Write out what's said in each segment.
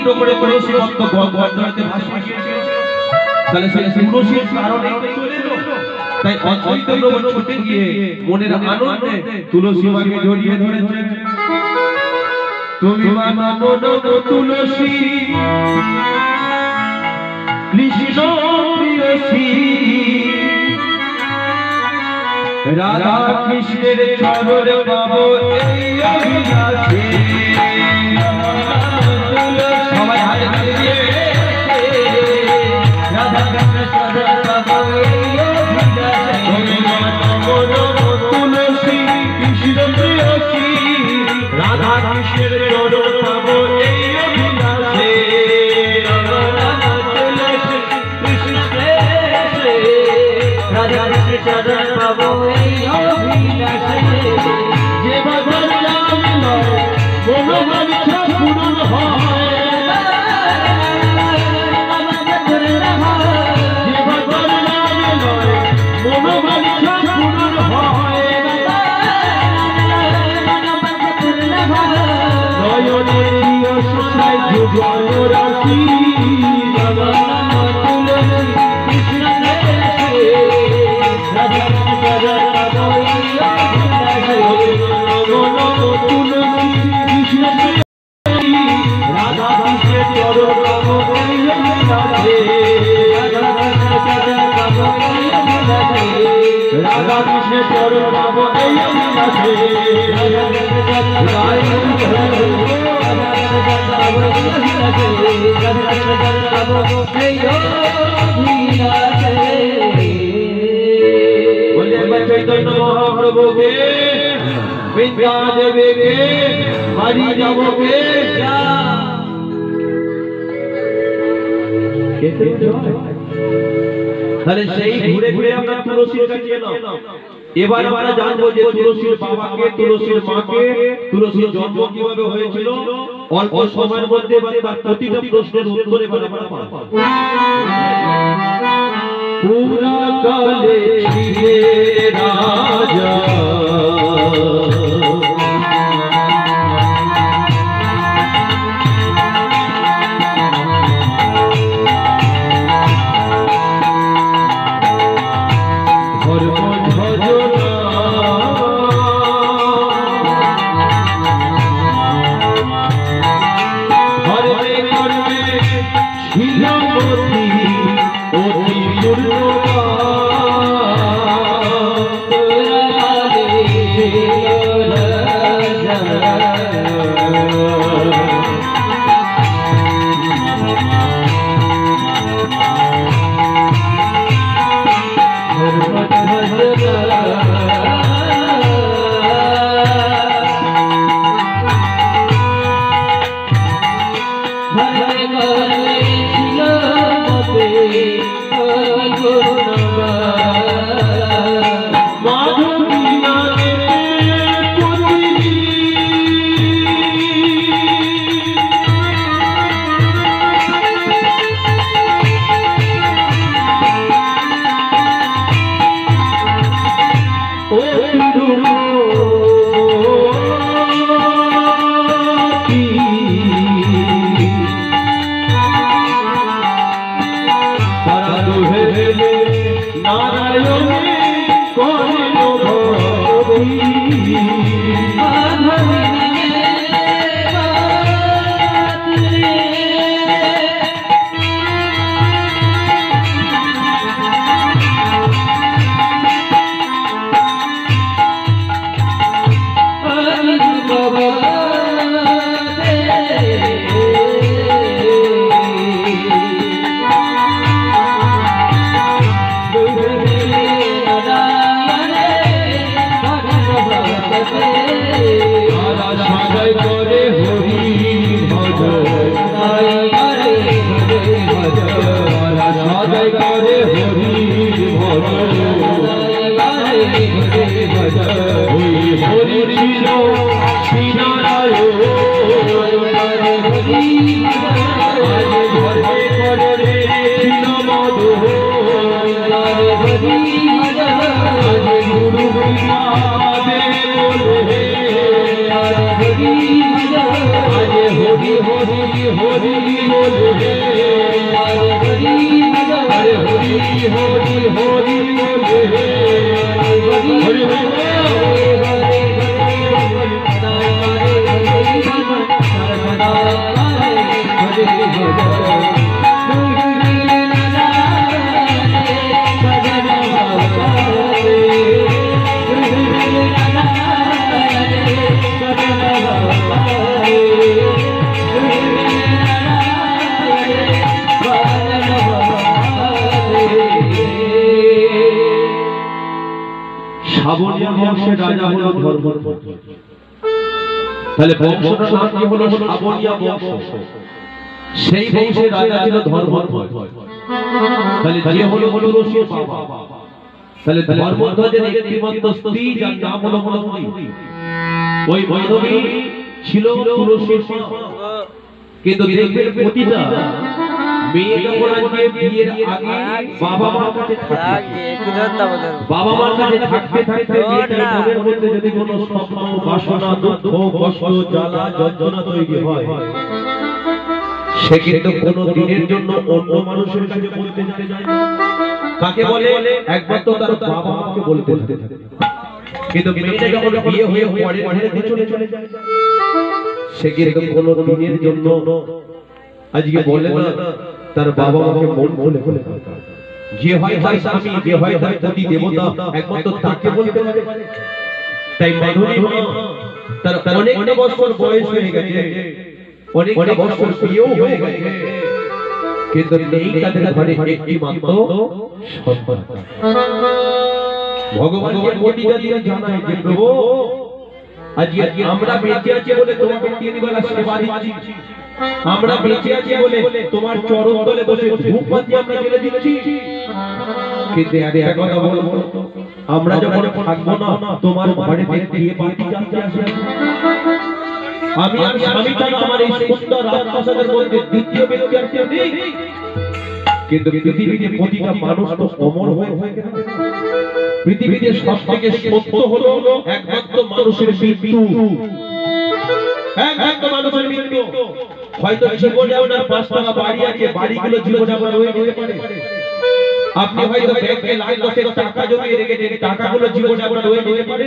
টুকরো করে তুলসী ভক্ত গঙ্গাতে ভাসিয়ে দিয়েছিল। তাহলে সেই তুলসীর কারণে চলে এলো। তাই অদ্বৈত প্রভু ছুটে গিয়ে মনের আনন্দে তুলসী মাকে জড়িয়ে ধরেছে। তুমি মানব তুলসী কৃষ্ণ প্রিয়সী রাধা কৃষ্ণের চরণে পাবো এই অভিলাষে। সবাই হাতে তালি দিয়ে রাধা কৃষ্ণের চরণে পাবো এই অভিলাষে। তুমি মানব তুলসী কৃষ্ণ প্রিয়সী রাধা কৃষ্ণের চরণে পাবো এই অভিলাষে। চরণ পাবো এই অভিলাষে। যে ভজন নাম লয় মনোবাঞ্ছা পূরণ হয়। যে ভজন নাম লয় মনোবাঞ্ছা পূরণ হয়। নয়নে প্রিয় সুষায় যুগল রাশি রাধা কৃষ্ণের চরণ পাবো এই অভিলাষে। রাধা কৃষ্ণের চরণ পাবো এই অভিলাষে। চৈতন্য মহাপ্রভুকে বিদ্যা দেবীকে বাড়ি যাবকে তাহলে সেই ঘুরে ঘুরে আমরা তুলসীর কাছে এলাম। এবার আমরা জানবো যে তুলসীর বাবাকে, তুলসীর মাকে, তুলসীর জন্ম কিভাবে হয়েছিল। অল্প সময়ের মধ্যে তার প্রতিটা প্রশ্নের উত্তর এবার আমরা পাবো। পুরা কালে ছিলে রাজা हरि হরি বলে আরে হরি হরি হরি বলে হরি শাবনিয়া বংশের রাজা হলো ধর্মধ্বজ। তাহলে বংশটার নাম কি হলো? শাবনিয়া বংশ। সেই বংশের রাজা ছিল ধর্মধ্বজ। তাহলে যে হলো তুলসীর বাবা। তাহলে ধর্মধ্বজের একটিমাত্র স্ত্রী যার নাম হলো মাধবী। ওই মাধবী ছিল তুলসীর মা। কিন্তু দেখবেন প্রতিটা মেয়ে যখন আজকে বিয়ের আগে বাবা মার কাছে থাকে, বাবা মার কাছে থাকতে থাকতে মেয়েটার মনের মধ্যে যদি কোনো স্বপ্ন, বাসনা, দুঃখ, কষ্ট, জ্বালা, যন্ত্রণা তৈরি হয়, সে কিন্তু কোনো দিনের জন্য অন্য মানুষের কাছে বলতে যায় না। কাকে বলে? একমাত্র তার বাবা মাকে বলতে থাকে। কিন্তু মেয়েটা যখন বিয়ে হয়ে পরের ঘরেতে চলে যায়, সে কিন্তু কোনো দিনের জন্য আজকে বলে না তার বাবা মাকে মন বলে বলে। যে হয় তার স্বামী, যে হয় তার পতি দেবতা, একমাত্র তাকে বলতে পারে। তাই মাধবী মা তার অনেক বছর বয়স হয়ে গেছে, অনেক বছর বিয়েও হয়ে গেছে, কিন্তু নেই তাদের ঘরে একটি মাত্র সন্তান। ভগবানকে প্রতিটা দিন জানায় যে প্রভু আজকে আমরা বেঁচে আছি বলে তোমাকে 3 বেলা সেবা দিচ্ছি, আমরা বেঁচে আছি বলে তোমার চরণ তলে বসে ধূপবাতি আমরা জ্বেলে দিচ্ছি। কিন্তু একটা কথা বলবো, আমরা যখন থাকবো না তোমার ঘরেতে দিয়ে বাতি জ্বালতে আসবে। আমি স্বামী ছাড়া আমার এই সুন্দর রাজপ্রাসাদের মধ্যে দ্বিতীয় ব্যক্তি আর কেউ নেই। কিন্তু পৃথিবীতে প্রতিটা মানুষ তো অমর হয়ে গেছে। পৃথিবীতে সবথেকে সত্য হলো একমাত্র মানুষের মৃত্যু। একমাত্র মানুষের মৃত্যু। হয়তো জীবনে আপনার 5 টাকা বাড়ি আছে, বাড়িগুলো জীবনযাপন হয়ে যেতে পারে। আপনি হয়তো ব্যাংকে লাখ দশেক টাকা জমিয়ে রেখেছেন, টাকাগুলো জীবনযাপন হয়ে যেতে পারে।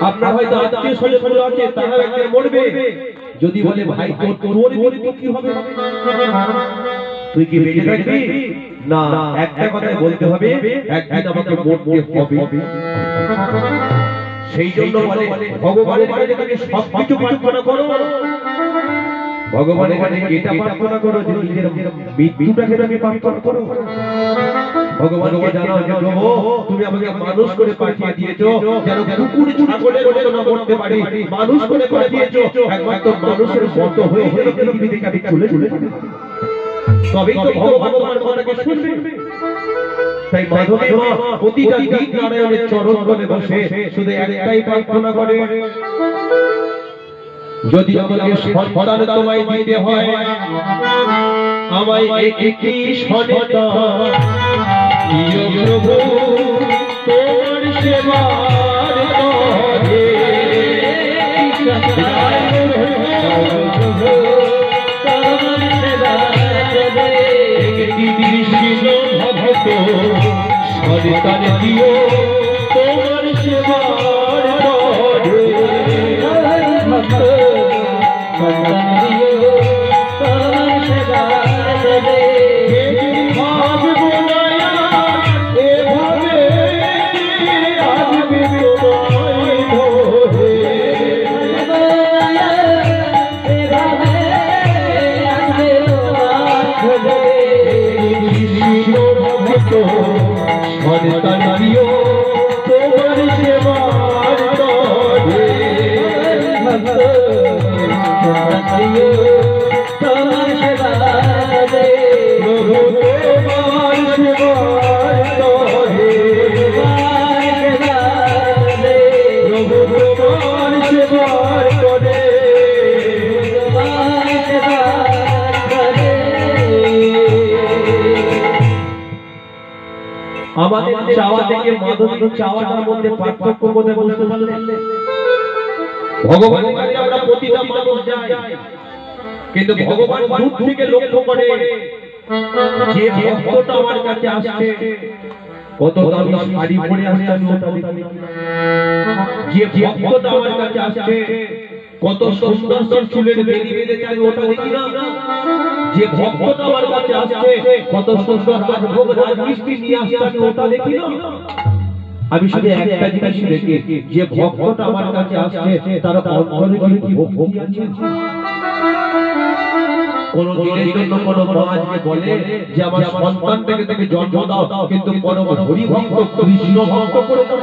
আপনার হয়তো আত্মীয় স্বজনগুলো আছে, তারা একদিন মরবে। যদি বলে ভাই তোর মৃত্যু কি হবে, তুই কি বেঁচে থাকবি? না, একটা কথাই বলতে হবে, একদিন আমাকে মরতে হবে। সেই জন্য বলে ভগবানের কাছে তুমি সবকিছু প্রার্থনা করো, ভগবানের কাছে এটা প্রার্থনা করো যে নিজের মৃত্যুটাকে তুমি প্রার্থনা করো। ভগবানকে জানাও যে প্রভু তুমি আমাকে মানুষ করে পাঠিয়ে দিয়েছো যেন কুকুর ছাগলের মতো না মরতে পারি, মানুষ করে পাঠিয়েছো একমাত্র মানুষের মতো হয়ে পৃথিবী থেকে আমি চলে যাব, তবেই তো ভগবান তোমার কথাকে শুনবে। তাই মাধবী মা প্রতিটা দিন নারায়ণের চরণ তলে বসে শুধু একটাই প্রার্থনা করে, যদি আমাকে সন্তান তোমায় দিতে হয় আমায় একটি সন্তান দিও প্রভু, তোমার সেবার তরে একটি দৃষ্টির ভক্ত সন্তান দিও তোমার সেবার তরে। আমাদের চাওয়া থেকে মাধবীর চাওয়াটার মধ্যে পার্থক্য কোথায় বুঝতে পারলেন? ভগবানের কাছে আমরা প্রতিটা মানুষ যাই, কিন্তু ভগবান দূর থেকে লক্ষ্য করে যে ভক্তটা আমার কাছে আসছে কত দামি শাড়ি পরে আসছে আমি ওটা দেখি, যে ভক্তটা আমার কাছে আসছে কত সুন্দর চুলের বেনি বেঁধেছে আমি ওটা দেখি না, যে ভক্তটা আমার কাছে আসছে কত সুন্দর রাজভোগ রাজমিষ্টি নিয়ে আসছে আমি ওটা দেখি না। আমি শুধু একটা জিনিস দেখি, যে ভক্তটা আমার কাছে আসছে তার অন্তরে কি ভক্তি আছে। কোন দিনের জন্য কোন মা আজকে বলে যে আমার সন্তানটাকে তুমি জন্ম দাও, কিন্তু পরম হরি ভক্ত কৃষ্ণ ভক্ত করে দাও,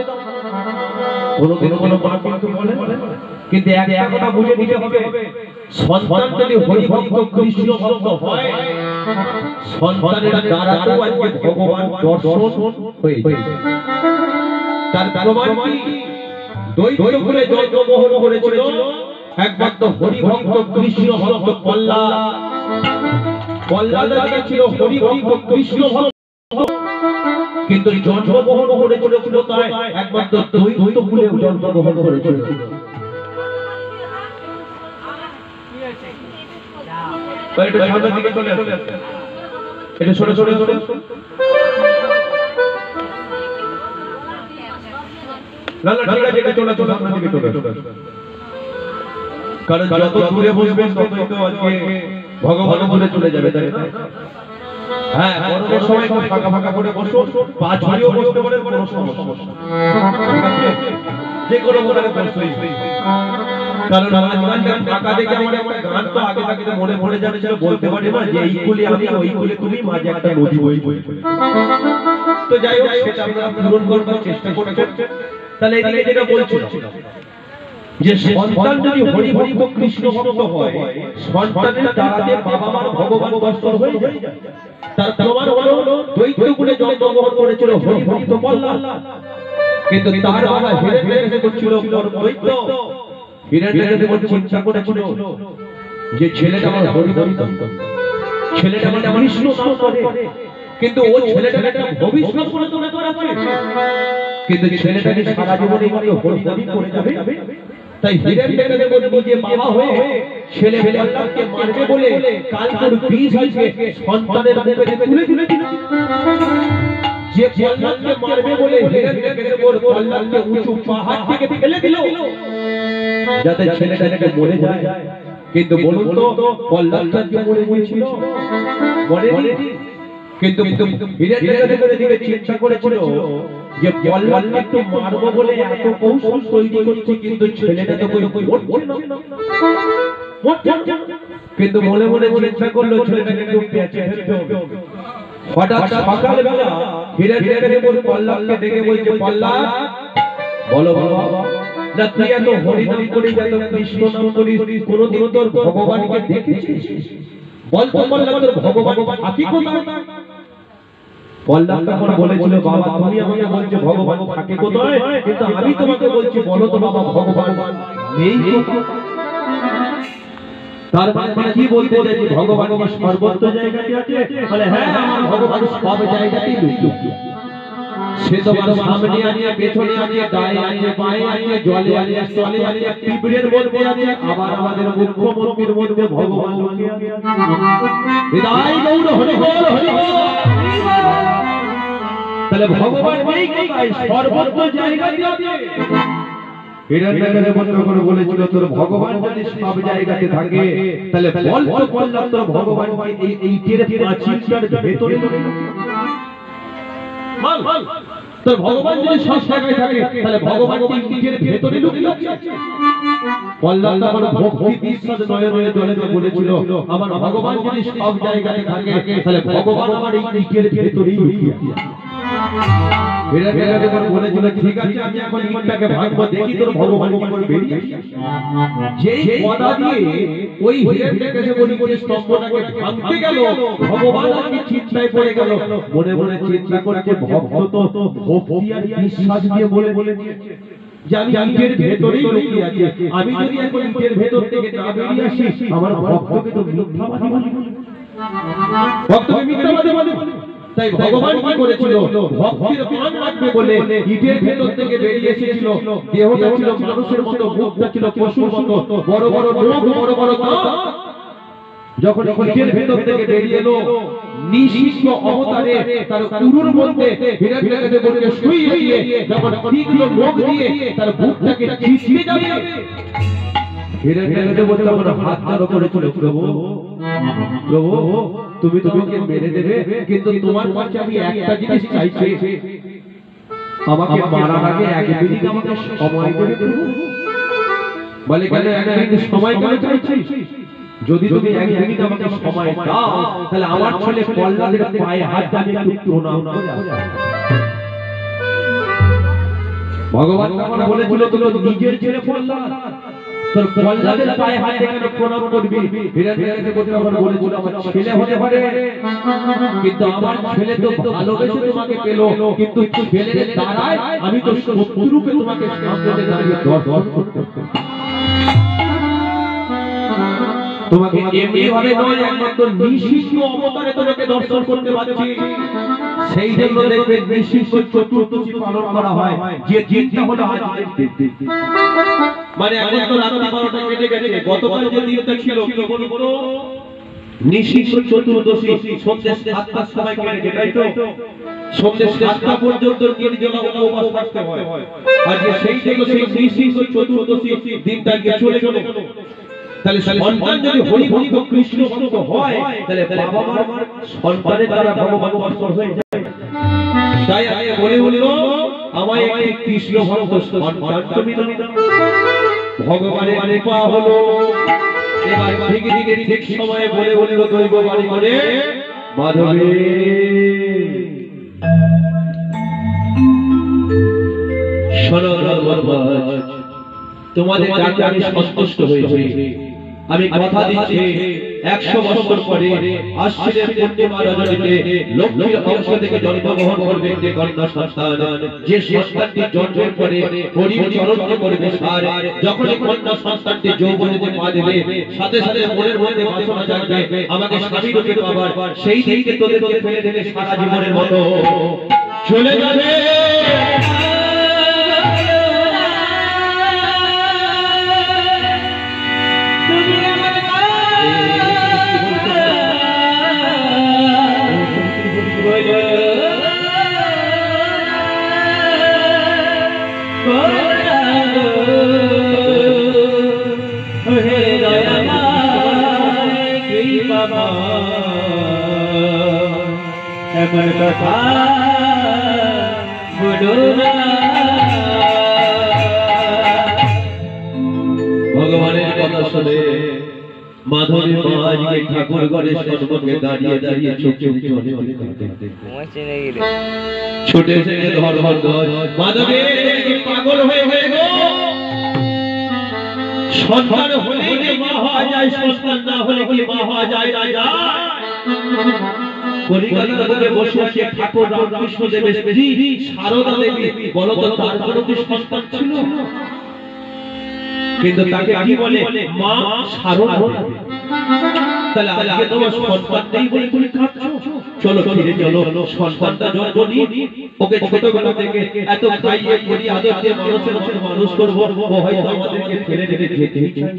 কোনদিন কোন মা কিন্তু বলে। কিন্তু একটা কথা বুঝে নিতে হবে, সন্তান যদি হরি ভক্ত কৃষ্ণ ভক্ত হয় সন্তানের দ্বারা আজকে ভগবান দর্শন হয়ে যায়। তার প্রমাণ কি? দৈত্যকুলে জন্মগ্রহণ করেছিল একবার তো হরি ভক্ত কৃষ্ণ ভক্ত প্রহ্লাদ ছিল হরি ভক্ত কৃষ্ণ ভক্ত, কিন্তু জন্মগ্রহণ করেছিল তাই একবার তো দৈত্যকুলে জন্মগ্রহণ করেছিল। এটা সামনের দিকে চলে আসে, এটা ছোট ছোট ছোট না না ঠিক আছে, এটা চলে চলে সামনের দিকে চলে আসে, কারণ যত দূরে বসবেন ততই তো আজকে ভগবান দূরে চলে যাবে, তাই না? হ্যাঁ, গরমের সময় একটু ফাঁকা ফাঁকা করে বসো, পা ঝুলিয়েও বসতে পারেন, কোনো সমস্যা ঠিক আছে, যে কোনো মনে বসতেই। কারণ আমার গান ফাঁকা দেখে আমার একটা গান তো আগে থেকে মনে পড়ে যাবে, যেটা বলতে পারি না যে এই কুলে আমি ওই কুলে তুমি, মাঝে একটা নদী বয়ে বয়ে। তো যাই হোক, সেটা আমরা পূরণ করবার চেষ্টা করছি। তাহলে এদিকে যেটা বলছিলাম যে সন্তান যদি হরি ভক্ত কৃষ্ণ ভক্ত হয় সন্তানের দ্বারাতে বাবা মার ভগবান দর্শন হয়ে যায়। তার প্রমাণ হলো দৈত্যকুলে জন্মগ্রহণ করেছিল হরি ভক্ত প্রহ্লাদ, কিন্তু তার বাবা হিরণ্যকশিপু ছিল দৈত্য। হিরণ্যকশিপু চিন্তা করেছিল যে ছেলেটা আমার হরি ভক্ত, ছেলেটা আমার কৃষ্ণ নাম করে, কিন্তু ও ছেলেটাকে একটা ভবিষ্যৎ করে তোলা আছে, কিন্তু ছেলেটাকে সারা জীবনে হরি হরি করে যাবে। তাই হিরণ্যকশিপু নিজে বাবা হয়ে ছেলে প্রহ্লাদকে মারবে বলে কালপুর বীজ হয়েছে সন্তানের মুখে তুলে তুলে দিল। যে প্রহ্লাদকে মারবে বলে হিরণ্যকশিপু প্রহ্লাদকে উঁচু পাহাড় থেকে ফেলে দিল যাতে ছেলেটাকে মরে যায়। কিন্তু বলুন তো প্রহ্লাদকে মরে গিয়েছিল, মরেনি। কিন্তু হিরণ্যকশিপু দিকে চিন্তা করেছিল যে প্রহ্লাদকে একটু মারবো বলে এত কৌশল তৈরি করছে, কিন্তু ছেলেটা তো কই মরছে না। কিন্তু মনে মনে চিন্তা করলো ছেলেটাকে একটু পেঁচে ফেলতে হবে। হঠাৎ সকালবেলা হিরণ্যকশিপু প্রহ্লাদকে ডেকে বলছে, প্রহ্লাদ বলো বাবা, না তুই এত হরি নাম করিস, এত কৃষ্ণ নাম করিস, কোনদিন তোর ভগবানকে দেখেছিস? বল তো প্রহ্লাদ, তোর ভগবান থাকে কোথায়? প্রহ্লাদ তখন বলেছিল, বাবা তুমি আমাকে বলছো ভগবান থাকে কোথায়, কিন্তু আমি তোমাকে বলছি বলো তো বাবা ভগবান নেই কোথায়? তার মানে কি বলতে চাইছি, ভগবান কি সর্বত্র জায়গাতে আছে? বলে হ্যাঁ, আমার ভগবান সব জায়গাতেই লুকিয়ে। সে তোমার সামনে আছে, পেছনে আছে, ডায়ে আছে, বাঁয়ে আছে, জলে আছে, স্থলে আছে, পিঁপড়ের মধ্যে আছে, আবার আমাদের মুখ্যমন্ত্রীর মধ্যে ভগবান লুকিয়ে আছে। হৃদয় গৌর হরি বল, হরি বল। তাহলে ভগবান নেই কোথায়? সর্বত্র জায়গাতে আছে। হিরণ্যকশিপু করে বলেছিল, তোর ভগবান যদি সব জায়গাতে থাকে তাহলে বল তো প্রহ্লাদ, তোর ভগবান এই ইটের প্রাচীরটার ভেতরে বল, তোর ভগবান যদি সব জায়গায় থাকে তাহলে ভগবান কি ইটের ভেতরে লুকিয়ে আছে? প্রহ্লাদ তখন ভক্তি বিশ্বাস নয়নে জলে বলেছিল, আমার ভগবান যদি সব জায়গায় থাকে তাহলে ভগবান আমার এই ইটের ভেতরেই লুকিয়ে আছে। হিরণ্যকশিপু বলেছিল, ঠিক আছে আমি এখন ইটটাকে ভাঙবো, দেখি তোর ভগবান কি করে বেরিয়ে আসে। যেই কথা দিয়ে ওই হিরণ্যকশিপু বলে স্তম্ভটাকে ভাঙতে গেল, ভগবান আর কি চিন্তায় পড়ে গেল। মনে মনে চিন্তা করছে, ভক্ত তো ভক্তি আর বিশ্বাস দিয়ে বলে দিয়েছে যে আমি ইটের ভেতরেই লুকিয়ে আছি, আমি যদি এখন ইটের ভেতর থেকে না বেরিয়ে আসি আমার ভক্তকে তো মিথ্যাবাদী বলবে, ভক্তকে মিথ্যাবাদী বলবে। তাই ভগবান কি করেছিল, ভক্তির প্রাণ লাগবে বলে ইটের ভেতর থেকে বেরিয়ে এসেছিল। দেহটা ছিল মানুষের মতো, মুখটা ছিল পশুর মতো, বড় বড় মুখ, বড় বড় দাঁত, যখন নিজের ভেতর থেকে বেরিয়ে এলো নিঃশিষ্ট অবতারে তার উরুর মধ্যে হিরণ্যকশিপুকে শুইয়ে দিয়ে যখন তীক্ষ্ণ নখ দিয়ে তার বুকটাকে চিচিয়ে যাবে, হিরণ্যকশিপু তখন হাত জড়ো করে চলে, প্রভু প্রভু তুমি তোমাকে মেরে দেবে, কিন্তু তোমার কাছে আমি একটা জিনিস চাইছি, আমাকে মারার আগে এক মিনিট আমাকে সময় দেবে প্রভু। বলে গেল এক মিনিট সময় কেন চাইছিস? যদি তুমি এক মিনিট আমাকে সময় দাও তাহলে আমার ছেলে প্রহ্লাদের পায়ে হাত দিয়ে একটু প্রণাম করে আসো। ভগবান তখন বলেছিল তুমি নিজের ছেলে প্রহ্লাদ, তোর প্রহ্লাদের পায়ে হাত দিয়ে কেন প্রণাম করবি? হিরণ্যকশিপু তখন বলেছিল আমার ছেলে হতে পারে, কিন্তু আমার ছেলে তো ভালোবেসে তোমাকে পেল, কিন্তু ছেলের দ্বারায় আমি তো শত্রুকে তোমাকে সামনে দাঁড়িয়ে দর্শন করতে, তোমাকে এমনি ভাবে নয় একমাত্র নিঃশিষ্ট অবতারে তোমাকে দর্শন করতে পারছি। সেই জন্য দেখবে নিঃশিষ্ট চতুর্দশী পালন করা হয়, যে দিনটা হলো আজকের দিন। মানে এখন তো রাত 12টা কেটে গেছে, গতকাল যে দিনটা ছিল কি বলবো, নিঃশিষ্ট চতুর্দশী সন্ধ্যে 7টার সময় কেটে, তাই তো? সন্ধ্যে 7টা পর্যন্ত নির্জলা উপবাস থাকতে হয়। আর যে সেই জন্য সেই নিঃশিষ্ট চতুর্দশী দিনটা গিয়ে চলে গেল। তাহলে সন্তান যদি হরি ভক্ত কৃষ্ণ ভক্ত হয় তাহলে বাবা মার সন্তানের দ্বারা ভগবান দর্শন হয়ে যায়। তাই আগে বলে বলল আমায় একটি কৃষ্ণ ভক্ত সন্তান তুমি দাও। ভগবানের কৃপা হলো, এবার ঠিক ঠিক সময়ে বলে বলল দৈব বাড়ি করে মাধবী শোনো বরবাজ, তোমাদের ডাকে আমি সন্তুষ্ট হয়েছি। আমি কথা দিচ্ছি 100 বছর পরে আশ্বিনের পূর্ণিমা রজনীতে লক্ষ্মীর অংশ থেকে জন্মগ্রহণ করবে একটি কন্যা সন্তান। যে সন্তানটি জন্মের পরে হরির চরণ করবে সার, যখন কন্যা সন্তানটি যৌবনেতে পা দেবে সাথে সাথে মনের মধ্যে বাসনা জাগবে আমাকে স্বামী রূপে পাবার, সেই দিকে তোদেরকে ফেলে দেবে সারা জীবনের মতো চলে যাবে। এমন কথা বলো না। ভগবানের কথা শুনে মাধবী মা আজকে ঠাকুর ঘরে সর্বকে দাঁড়িয়ে দাঁড়িয়ে চোখে ছুটে এসে ধর ধর ধর মাধবী পাগল হয়ে হয়ে গো, সন্তান হলে কি মা হওয়া যায়, সন্তান না হলে কি মা হওয়া যায় না যায়? কলিকাতার বুকে বসে আছে ঠাকুর রামকৃষ্ণ দেবের স্ত্রী সারদা দেবী, বলো তো তার কোনো কি সন্তান ছিল? কিন্তু তাকে কি বলে মা সারদা দেবী। তাহলে আজকে তোমার সন্তান নেই বলে তুমি কাঁদছো? চলো ফিরে চলো, সন্তানটা জন্ম নিই, ওকে ছোটবেলা থেকে এত খাইয়ে পড়িয়ে আদর দিয়ে মানুষের মতো মানুষ করবো, ও হয়তো আমাদেরকে ফেলে রেখে যেতেই চায়।